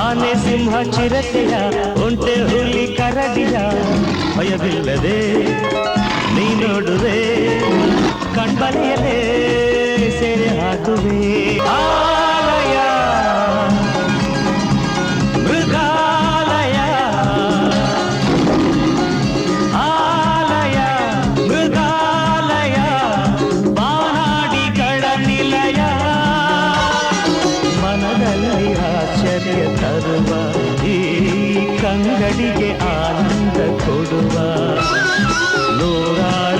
ಆನೆ ಸಿಂಹ ಚಿರತೆಯ ಒಂಟೆ ಹುಲಿ ಕರಡಿಯ ಭಯವಿಲ್ಲದೆ ನೀ ನೋಡುವೆ ಕಣ್ಬಲೆಯಲೇ ಸೆರೆ ಹಾಕುವೆ ಆಲಯ ಮೃಗಾಲಯ ಆಲಯ ಮೃಗಾಲಯ ಬಾನಾಡಿಗಳ ನಿಲಯ ಮನದಲ್ಲಿ ಆಶ್ಚರ್ಯ ತರುವ ಈ ಕಂಗಡಿಗೆ ಆನಂದ ಕೊಡುವ ನೂರಾರು